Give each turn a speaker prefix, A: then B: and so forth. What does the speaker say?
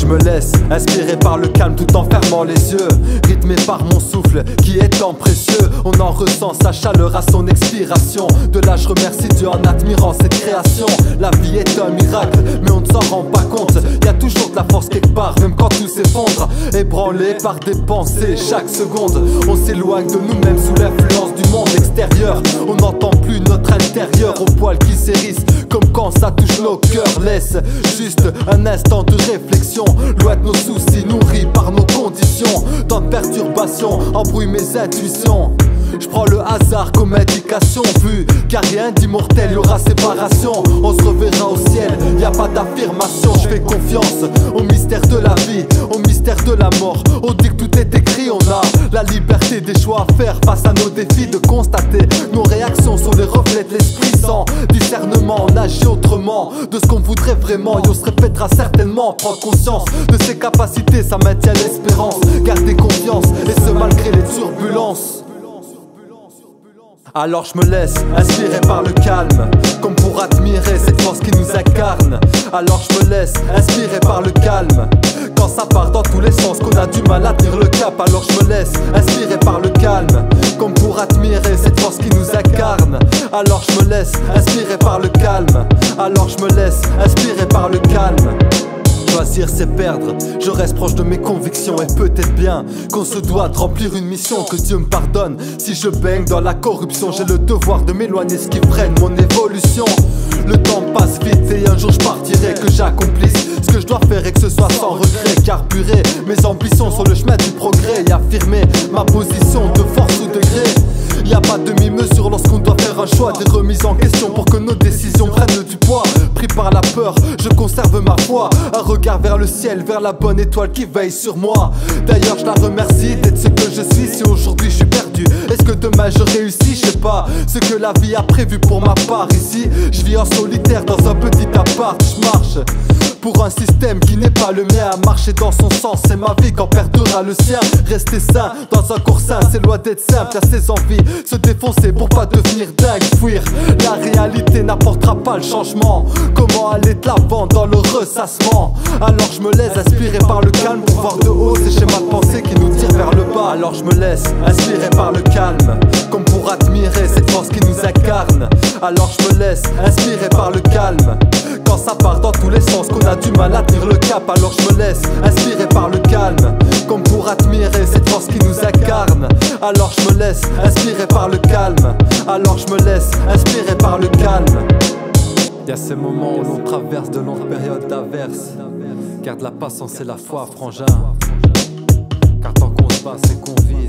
A: je me laisse inspirer par le calme tout en fermant les yeux, rythmé par mon souffle qui est tant précieux. On en ressent sa chaleur à son expiration. De là je remercie Dieu en admirant cette création. La vie est un miracle mais on ne s'en rend pas compte. Y a toujours de la force quelque part même quand tout s'effondre. Ébranlé par des pensées chaque seconde, on s'éloigne de nous-mêmes sous l'influence du monde extérieur. On n'entend plus notre intérieur au poil qui s'hérisse comme quand ça touche nos cœurs. Laisse juste un instant de réflexion, loin de nos soucis nourris par nos conditions. Tant de perturbations embrouillent mes intuitions. Je prends le hasard comme indication, vu qu'à rien d'immortel y'aura séparation. On se reverra au ciel, y a pas d'affirmation. Je fais confiance au mystère de la vie, au mystère de la mort. On dit que tout est écrit, on a la liberté des choix à faire face à nos défis, de constater nos réactions sont les reflets de l'esprit. Sans discernement, on agit autrement de ce qu'on voudrait vraiment. Et on se répétera certainement. Prendre conscience de ses capacités, ça maintient l'espérance. Garder confiance, et ce malgré les turbulences. Alors je me laisse inspirer par le calme, comme pour admirer cette force qui nous incarne. Alors je me laisse inspirer par le calme, quand ça part dans tous les sens qu'on a du mal à tenir le cap. Alors je me laisse inspirer par le calme, comme pour admirer cette force qui nous incarne. Alors je me laisse inspirer par le calme. Alors je me laisse inspirer par le calme. Choisir c'est perdre, je reste proche de mes convictions. Et peut-être bien qu'on se doit de remplir une mission. Que Dieu me pardonne si je baigne dans la corruption. J'ai le devoir de m'éloigner ce qui freine mon évolution. Le temps passe vite et un jour je partirai, que j'accomplisse ce que je dois faire et que ce soit sans regret. Carburer mes ambitions sur le chemin du progrès et affirmer ma position de force ou de gré. Y a pas de demi-mesure lorsqu'on doit faire un choix. Des remises en question pour que nos décisions prennent du poids. Pris par la peur, je conserve ma foi. Un regard vers le ciel, vers la bonne étoile qui veille sur moi. D'ailleurs je la remercie d'être ce que je suis. Si aujourd'hui je suis perdu, est-ce que demain je réussis? Je sais pas ce que la vie a prévu pour ma part. Ici je vis en solitaire dans un petit appart. Je marche pour un système qui n'est pas le mien. Marcher dans son sens, c'est ma vie quand perdura le sien. Rester sain dans un corps sain, c'est loin d'être simple. Y'a ses envies, se défoncer pour pas devenir dingue. Fuir la réalité n'apportera pas le changement. Comment aller de l'avant dans le ressassement? Alors je me laisse inspirer par le calme pour voir de haut ces schémas de pensée qui nous tirent vers le bas. Alors je me laisse inspirer par le calme, comme pour admirer cette force qui nous incarne. Alors je me laisse inspirer par le calme, quand ça part dans tous les sens qu'on a du mal à tenir le cap. Alors je me laisse inspirer par le calme, comme pour admirer cette force qui nous incarne. Alors je me laisse inspirer par le calme. Alors je me laisse inspirer par le calme. Y'a ces moments où l'on traverse de longues périodes d'averses. Garde la patience et la foi, frangin, car tant qu'on se bat c'est qu'on vise.